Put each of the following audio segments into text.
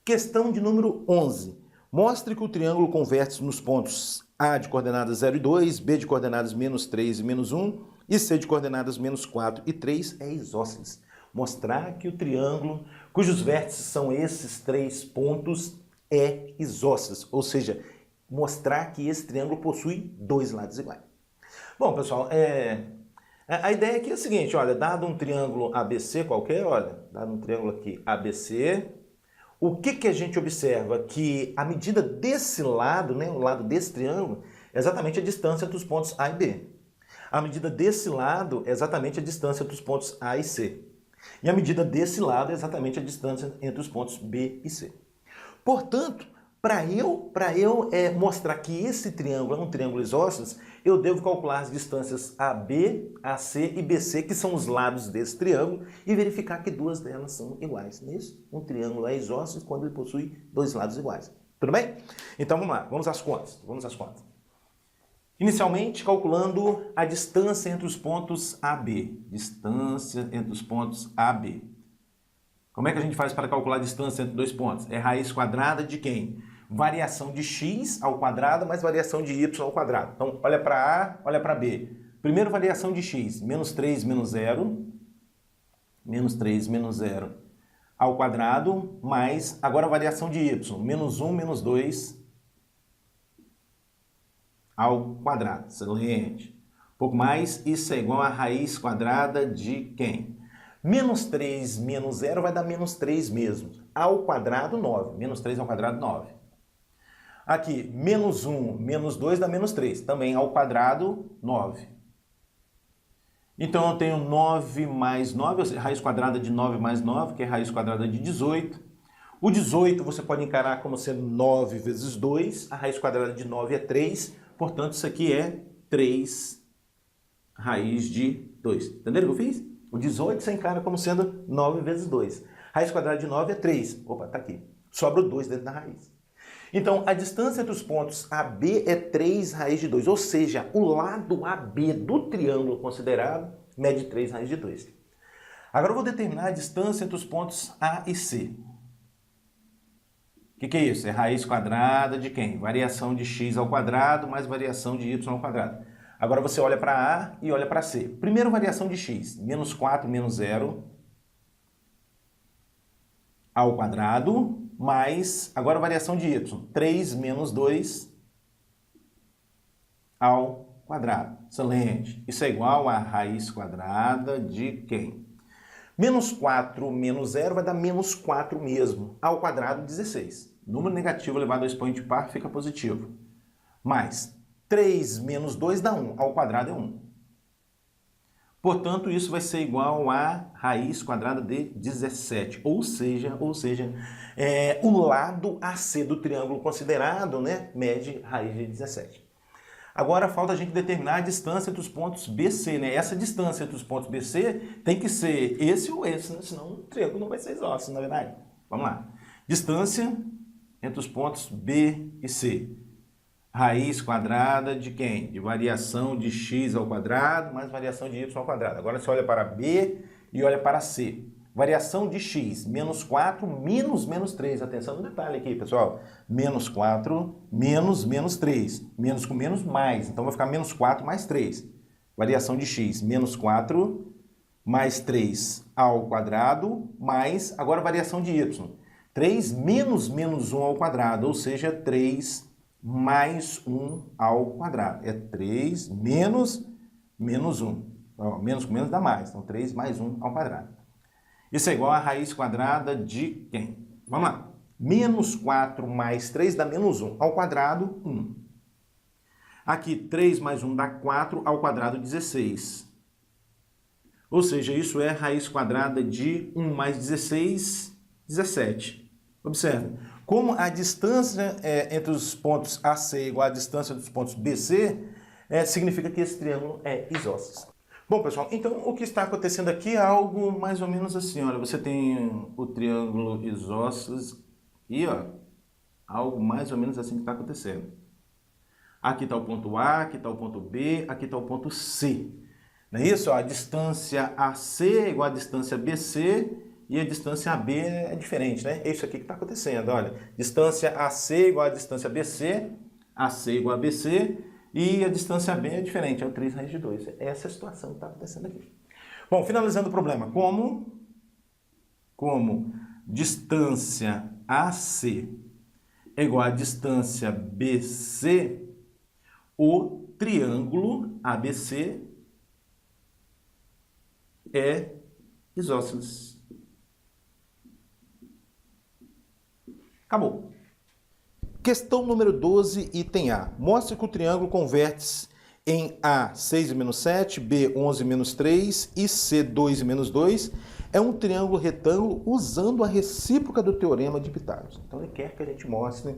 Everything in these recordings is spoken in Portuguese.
Questão de número 11. Mostre que o triângulo com vértices nos pontos A de coordenadas 0 e 2, B de coordenadas menos 3 e menos 1 e C de coordenadas menos 4 e 3 é isósceles. Mostrar que o triângulo, cujos vértices são esses três pontos, é isósceles. Ou seja, mostrar que esse triângulo possui dois lados iguais. Bom, pessoal, a ideia aqui é a seguinte, olha, dado um triângulo ABC qualquer, olha, dado um triângulo aqui ABC, o que a gente observa? Que a medida desse lado, né, o lado desse triângulo, é exatamente a distância entre os pontos A e B. A medida desse lado é exatamente a distância entre os pontos A e C. E a medida desse lado é exatamente a distância entre os pontos B e C. Portanto, para eu mostrar que esse triângulo é um triângulo isósceles, eu devo calcular as distâncias AB, AC e BC, que são os lados desse triângulo, e verificar que duas delas são iguais. Nisso, um triângulo é isósceles quando ele possui dois lados iguais. Tudo bem? Então vamos lá, vamos às contas. Inicialmente, calculando a distância entre os pontos AB. Distância entre os pontos AB. Como é que a gente faz para calcular a distância entre dois pontos? É raiz quadrada de quem? Variação de x ao quadrado mais variação de y ao quadrado. Então, olha para A, olha para B. Primeiro, variação de x, menos 3 menos 0, menos 3 menos 0 ao quadrado, mais, agora a variação de y, menos 1 menos 2 ao quadrado. Excelente. Um pouco mais, isso é igual a raiz quadrada de quem? Menos 3 menos 0 vai dar menos 3 mesmo. Ao quadrado, 9. Menos 3 ao quadrado, 9. Aqui, menos 1 menos 2 dá menos 3. Também ao quadrado, 9. Então, eu tenho 9 mais 9, ou seja, raiz quadrada de 9 mais 9, que é raiz quadrada de 18. O 18 você pode encarar como sendo 9 vezes 2. A raiz quadrada de 9 é 3. Portanto, isso aqui é 3 raiz de 2. Entenderam o que eu fiz? O 18 você encara como sendo 9 vezes 2. Raiz quadrada de 9 é 3. Opa, está aqui. Sobra o 2 dentro da raiz. Então, a distância entre os pontos AB é 3 raiz de 2. Ou seja, o lado AB do triângulo considerado mede 3 raiz de 2. Agora eu vou determinar a distância entre os pontos A e C. O que é isso? É raiz quadrada de quem? Variação de x ao quadrado mais variação de y ao quadrado. Agora você olha para A e olha para C. Primeiro, variação de x, menos 4 menos 0 ao quadrado, mais, agora variação de y, 3 menos 2 ao quadrado. Excelente. Isso é igual a raiz quadrada de quem? Menos 4 menos 0 vai dar menos 4 mesmo, ao quadrado, 16. Número negativo elevado ao expoente par fica positivo. Mais 3 menos 2 dá 1, ao quadrado é 1. Portanto, isso vai ser igual a raiz quadrada de 17. Ou seja, o lado AC do triângulo considerado, né, mede raiz de 17. Agora falta a gente determinar a distância entre os pontos BC, né? Essa distância entre os pontos BC tem que ser esse ou esse, né? Senão o triângulo não vai ser isósceles, na verdade. Vamos lá. Distância entre os pontos B e C. Raiz quadrada de quem? De variação de x ao quadrado mais variação de y ao quadrado. Agora você olha para B e olha para C. Variação de x, menos 4 menos menos 3. Atenção no detalhe aqui, pessoal. Menos 4 menos menos 3. Menos com menos mais. Então vai ficar menos 4 mais 3. Variação de x, menos 4 mais 3 ao quadrado mais, agora variação de y. 3 menos menos 1 ao quadrado, ou seja, 3 mais 1 ao quadrado. É 3 menos menos 1. Ó, menos com menos dá mais. Então, 3 mais 1 ao quadrado. Isso é igual a raiz quadrada de quem? Vamos lá. Menos 4 mais 3 dá menos 1. Ao quadrado, 1. Aqui, 3 mais 1 dá 4. Ao quadrado, 16. Ou seja, isso é raiz quadrada de 1 mais 16, 17. Observe. Como a distância entre os pontos AC é igual à distância dos pontos BC, significa que esse triângulo é isósceles. Bom, pessoal, então o que está acontecendo aqui é algo mais ou menos assim. Olha, você tem o triângulo isósceles e, ó, algo mais ou menos assim que está acontecendo. Aqui está o ponto A, aqui está o ponto B, aqui está o ponto C. Não é isso? Ó, a distância AC é igual à distância BC e a distância AB é diferente, né? É isso aqui que está acontecendo, olha. Distância AC igual a distância BC, AC igual a BC, e a distância AB é diferente, é o 3 raiz de 2. Essa é a situação que está acontecendo aqui. Bom, finalizando o problema, como distância AC é igual a distância BC, o triângulo ABC é isósceles. Acabou. Questão número 12, item A. Mostre que o triângulo com vértices em A, 6 e menos 7, B, 11 e menos 3 e C, 2 e menos 2 é um triângulo retângulo usando a recíproca do teorema de Pitágoras. Então ele quer que a gente mostre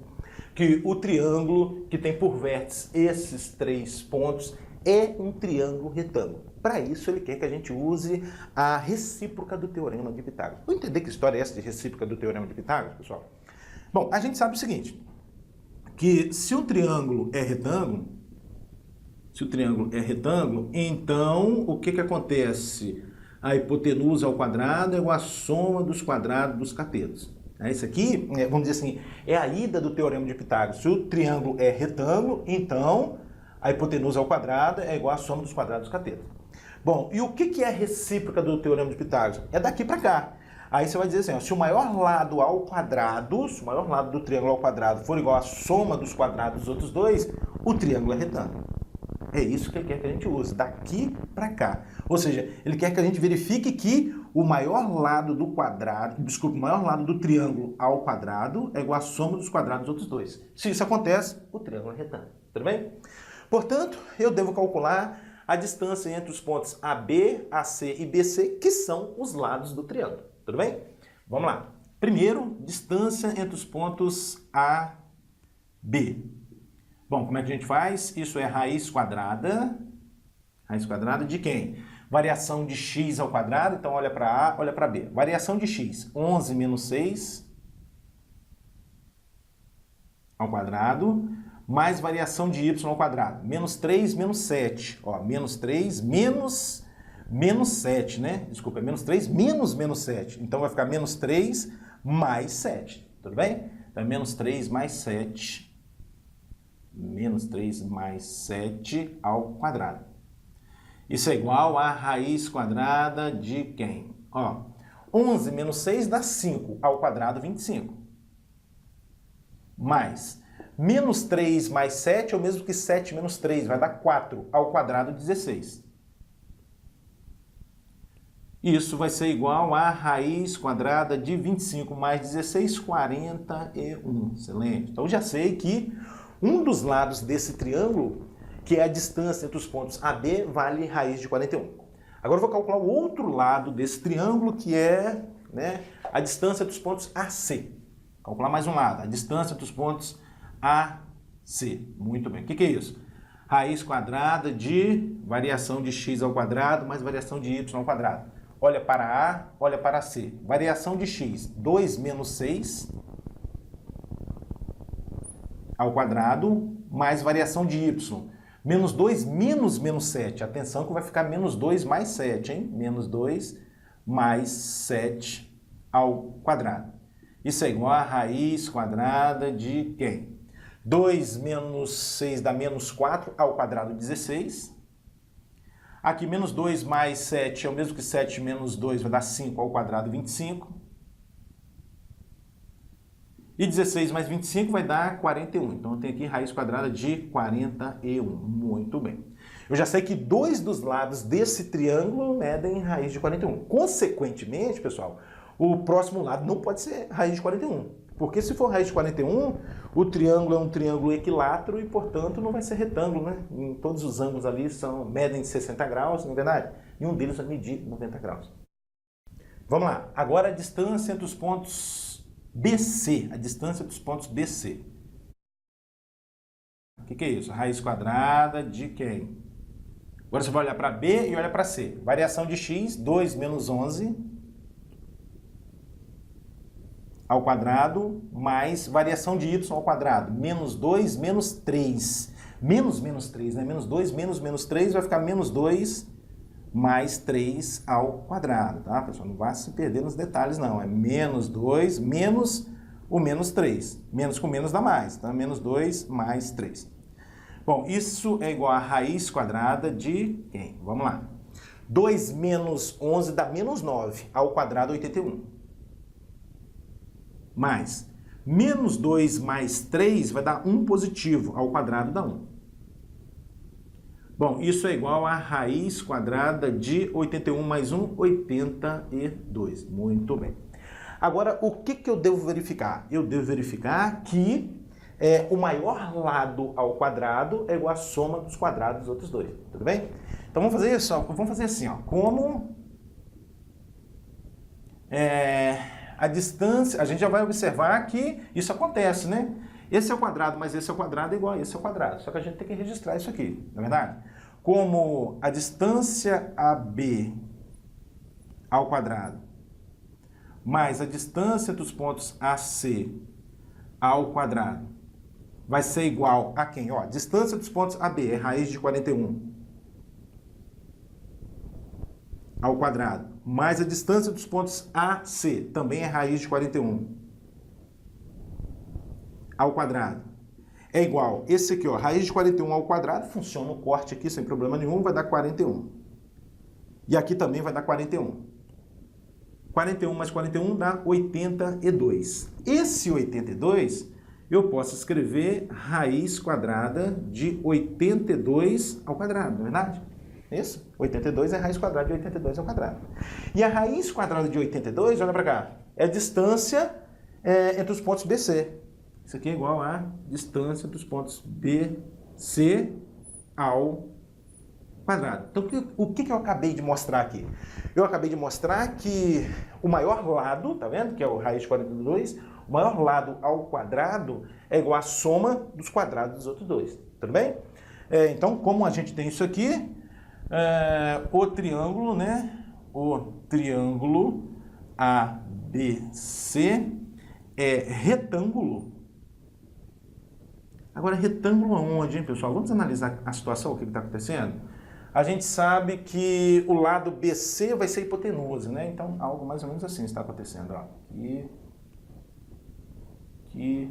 que o triângulo que tem por vértices esses 3 pontos é um triângulo retângulo. Para isso, ele quer que a gente use a recíproca do teorema de Pitágoras. Vamos entender que história é essa de recíproca do teorema de Pitágoras, pessoal? Bom, a gente sabe o seguinte, que se o triângulo é retângulo, então o que acontece? A hipotenusa ao quadrado é igual à soma dos quadrados dos catetos. Isso aqui, vamos dizer assim, é a ida do teorema de Pitágoras. Se o triângulo é retângulo, então a hipotenusa ao quadrado é igual à soma dos quadrados dos catetos. Bom, e o que é a recíproca do teorema de Pitágoras? É daqui para cá. Aí você vai dizer assim, ó, se o maior lado ao quadrado, se o maior lado do triângulo ao quadrado for igual à soma dos quadrados dos outros dois, o triângulo é retângulo. É isso que ele quer que a gente use, daqui para cá. Ou seja, ele quer que a gente verifique que o maior lado do quadrado, desculpa, o maior lado do triângulo ao quadrado é igual à soma dos quadrados dos outros dois. Se isso acontece, o triângulo é retângulo. Tudo bem? Portanto, eu devo calcular a distância entre os pontos AB, AC e BC, que são os lados do triângulo. Tudo bem? Vamos lá. Primeiro, distância entre os pontos A, B. Bom, como é que a gente faz? Isso é raiz quadrada de quem? Variação de x ao quadrado, então olha para A, olha para B. Variação de x, 11 menos 6 ao quadrado, mais variação de y ao quadrado, menos 3 menos 7. Ó, menos 3 menos 7, né? Desculpa, é menos 3 menos 7. Então vai ficar menos 3 mais 7, tudo bem? Então é menos 3 mais 7. Menos 3 mais 7 ao quadrado. Isso é igual a raiz quadrada de quem? Ó, 11 menos 6 dá 5 ao quadrado, 25. Mais menos 3 mais 7 é o mesmo que 7 menos 3, vai dar 4 ao quadrado, 16. Isso vai ser igual a raiz quadrada de 25 mais 16, 41. Excelente. Então já sei que um dos lados desse triângulo, que é a distância entre os pontos AB, vale raiz de 41. Agora eu vou calcular o outro lado desse triângulo, que é, né, a distância dos pontos AC. Calcular mais um lado, a distância dos pontos AC. Muito bem. O que é isso? Raiz quadrada de variação de x ao quadrado mais variação de y ao quadrado. Olha para A, olha para C. Variação de x, 2 menos 6 ao quadrado, mais variação de y. Menos 2 menos 7. Atenção que vai ficar menos 2 mais 7, hein? Menos 2 mais 7 ao quadrado. Isso é igual a raiz quadrada de quem? 2 menos 6 dá menos 4 ao quadrado, 16. Aqui, menos 2 mais 7 é o mesmo que 7 menos 2, vai dar 5 ao quadrado, 25. E 16 mais 25 vai dar 41. Então, eu tenho aqui raiz quadrada de 41. Muito bem. Eu já sei que dois dos lados desse triângulo medem raiz de 41. Consequentemente, pessoal, o próximo lado não pode ser raiz de 41. Porque se for raiz de 41, o triângulo é um triângulo equilátero e, portanto, não vai ser retângulo, né? Em todos os ângulos ali medem 60 graus, não é verdade? E um deles vai medir 90 graus. Vamos lá. Agora a distância entre os pontos BC, a distância dos pontos BC. O que é isso? Raiz quadrada de quem? Agora você vai olhar para B e olha para C. Variação de x, 2 menos 11 ao quadrado, mais variação de y ao quadrado, menos 2 menos 3. Menos 3, né? Menos 2 menos 3 vai ficar menos 2 mais 3 ao quadrado, tá, pessoal? Não vai se perder nos detalhes, não. É menos 2 menos o menos 3. Menos com menos dá mais, tá? Menos 2 mais 3. Bom, isso é igual a raiz quadrada de quem? Vamos lá. 2 menos 11 dá menos 9 ao quadrado, 81. Mais menos 2 mais 3 vai dar 1 positivo, ao quadrado dá 1. Bom, isso é igual a raiz quadrada de 81 mais 1, 82. Muito bem. Agora, o que eu devo verificar? Eu devo verificar que o maior lado ao quadrado é igual à soma dos quadrados dos outros dois. Tudo bem? Então, vamos fazer isso. Ó. Vamos fazer assim, ó. Como a distância, a gente já vai observar que isso acontece, né? Esse é o quadrado, mas esse é o quadrado é igual a esse é o quadrado. Só que a gente tem que registrar isso aqui, não é verdade? Como a distância AB ao quadrado mais a distância dos pontos AC ao quadrado vai ser igual a quem? Ó, a distância dos pontos AB é raiz de 41 ao quadrado, mais a distância dos pontos AC, também é raiz de 41 ao quadrado, é igual, esse aqui, ó, raiz de 41 ao quadrado, funciona o corte aqui sem problema nenhum, vai dar 41. E aqui também vai dar 41. 41 mais 41 dá 82. Esse 82, eu posso escrever raiz quadrada de 82 ao quadrado, não é verdade? Isso? 82 é raiz quadrada de 82 ao quadrado. E a raiz quadrada de 82, olha para cá, é a distância entre os pontos BC. Isso aqui é igual a distância dos pontos BC ao quadrado. Então, o que eu acabei de mostrar aqui? Eu acabei de mostrar que o maior lado, tá vendo? Que é o raiz de 42, o maior lado ao quadrado é igual à soma dos quadrados dos outros dois. Tudo bem? Então, como a gente tem isso aqui, o triângulo, né? O triângulo ABC é retângulo. Agora, retângulo aonde, hein, pessoal? Vamos analisar a situação, o que está acontecendo? A gente sabe que o lado BC vai ser hipotenusa, né? Então, algo mais ou menos assim está acontecendo. Ó. Aqui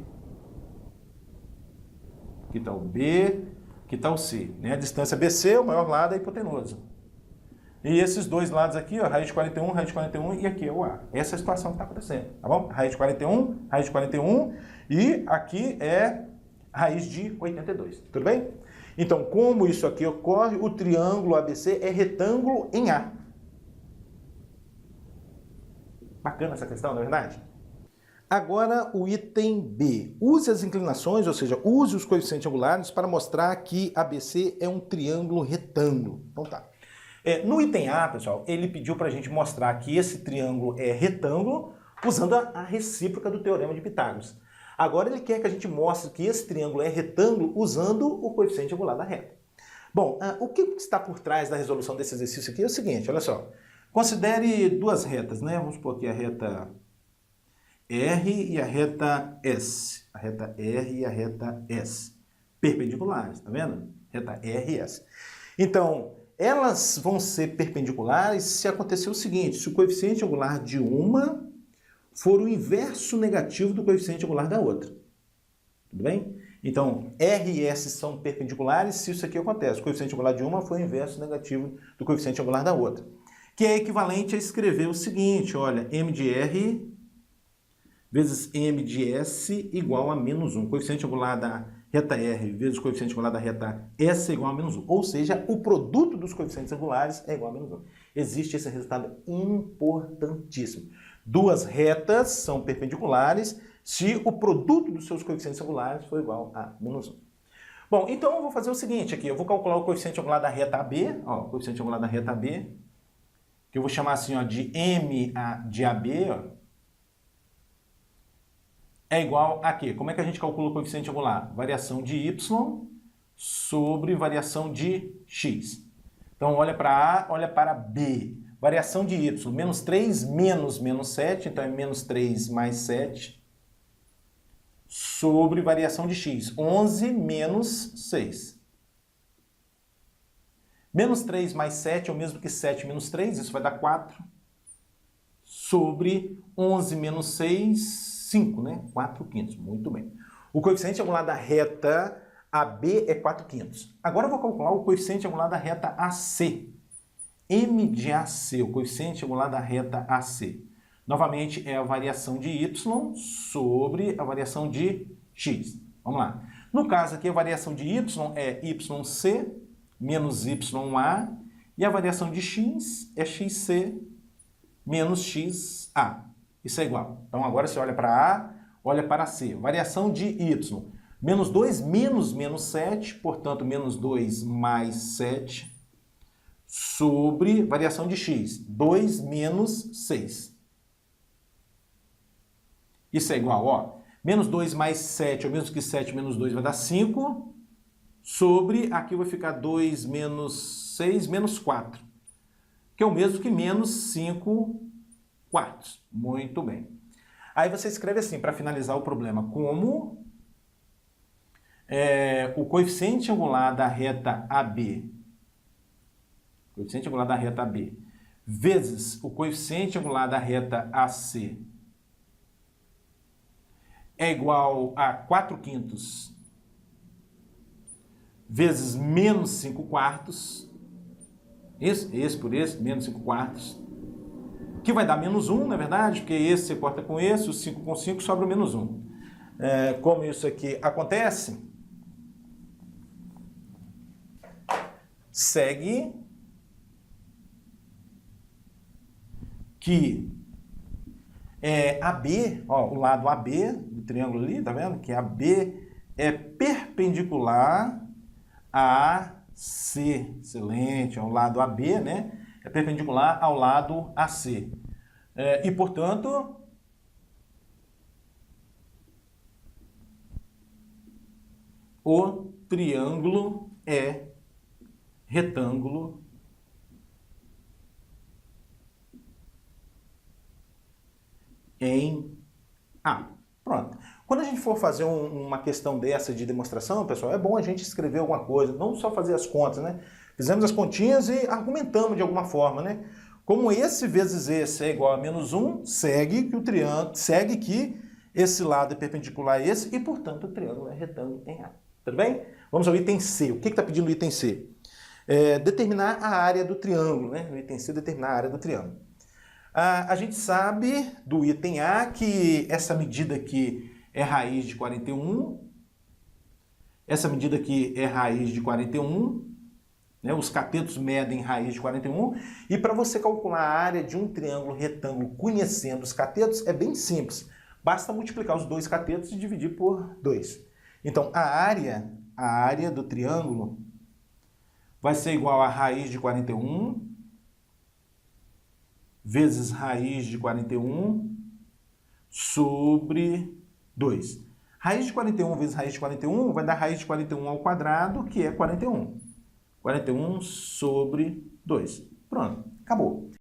está o B, aqui está o C. Né? A distância BC, o maior lado é a hipotenusa. E esses dois lados aqui, ó, raiz de 41 e aqui é o A. Essa é a situação que está acontecendo, tá bom? Raiz de 41 e aqui é raiz de 82, tudo bem? Então, como isso aqui ocorre, o triângulo ABC é retângulo em A. Bacana essa questão, não é verdade? Agora, o item B. Use as inclinações, ou seja, use os coeficientes angulares para mostrar que ABC é um triângulo retângulo. Então tá. No item A, pessoal, ele pediu para a gente mostrar que esse triângulo é retângulo usando a recíproca do Teorema de Pitágoras. Agora ele quer que a gente mostre que esse triângulo é retângulo usando o coeficiente angular da reta. Bom, o que está por trás da resolução desse exercício aqui é o seguinte, olha só. Considere duas retas, né? Vamos supor aqui a reta R e a reta S. A reta R e a reta S. Perpendiculares, tá vendo? Reta R e S. Então, elas vão ser perpendiculares se acontecer o seguinte, se o coeficiente angular de uma for o inverso negativo do coeficiente angular da outra. Tudo bem? Então, R e S são perpendiculares se isso aqui acontece. O coeficiente angular de uma foi o inverso negativo do coeficiente angular da outra. Que é equivalente a escrever o seguinte, olha, M de R vezes M de S igual a menos 1. O coeficiente angular da reta R vezes o coeficiente angular da reta S é igual a menos 1. Ou seja, o produto dos coeficientes angulares é igual a menos 1. Existe esse resultado importantíssimo. Duas retas são perpendiculares se o produto dos seus coeficientes angulares for igual a menos 1. Bom, então eu vou fazer o seguinte aqui, eu vou calcular o coeficiente angular da reta AB, ó, o coeficiente angular da reta AB, que eu vou chamar assim, ó, de M de AB, ó, é igual a quê? Como é que a gente calcula o coeficiente angular? Variação de Y sobre variação de X. Então, olha para A, olha para B. Variação de Y, menos 3 menos 7, então é menos 3 mais 7, sobre variação de X, 11 menos 6. Menos 3 mais 7 é o mesmo que 7 menos 3, isso vai dar 4. Sobre 11 menos 6, 5, né? 4/5. Muito bem. O coeficiente angular da reta AB é 4/5. Agora eu vou calcular o coeficiente angular da reta AC. M de AC, o coeficiente angular da reta AC. Novamente, é a variação de y sobre a variação de x. Vamos lá. No caso aqui, a variação de y é yc menos ya, e a variação de x é xc menos xa. Isso é igual. Então, agora você olha para A, olha para C. Variação de y. Menos 2 menos menos 7, portanto, menos 2 mais 7, sobre variação de x. 2 menos 6. Isso é igual, ó. Menos 2 mais 7 é o mesmo que 7 menos 2 vai dar 5, sobre, aqui vai ficar 2 menos 6 menos 4, que é o mesmo que menos 5 quartos. Muito bem. Aí você escreve assim, para finalizar o problema, como o coeficiente angular da reta AB, vezes o coeficiente angular da reta AC é igual a 4/5 vezes menos 5 quartos, esse por esse, menos 5 quartos, que vai dar menos 1, na verdade, porque esse você corta com esse, o 5 com 5 sobra o menos 1. Como isso aqui acontece, segue que AB, ó, o lado AB do triângulo ali, tá vendo? Que AB é perpendicular a AC. Excelente, é o lado AB, né? É perpendicular ao lado AC. E, portanto, o triângulo é retângulo em A. Pronto. Quando a gente for fazer uma questão dessa de demonstração, pessoal, é bom a gente escrever alguma coisa, não só fazer as contas, né? Fizemos as continhas e argumentamos de alguma forma, né? Como esse vezes esse é igual a menos 1, segue que o triângulo, segue que esse lado é perpendicular a esse e, portanto, o triângulo é retângulo em A. Tudo bem? Vamos ao item C. O que está pedindo o item C? Determinar a área do triângulo, né? O item C, determinar a área do triângulo. A gente sabe do item A que essa medida aqui é raiz de 41, essa medida aqui é raiz de 41, né? Os catetos medem raiz de 41, e para você calcular a área de um triângulo retângulo conhecendo os catetos é bem simples, basta multiplicar os dois catetos e dividir por 2. Então, a área do triângulo vai ser igual a raiz de 41 vezes raiz de 41 sobre 2. Raiz de 41 vezes raiz de 41 vai dar raiz de 41 ao quadrado, que é 41. 41 sobre 2. Pronto, acabou.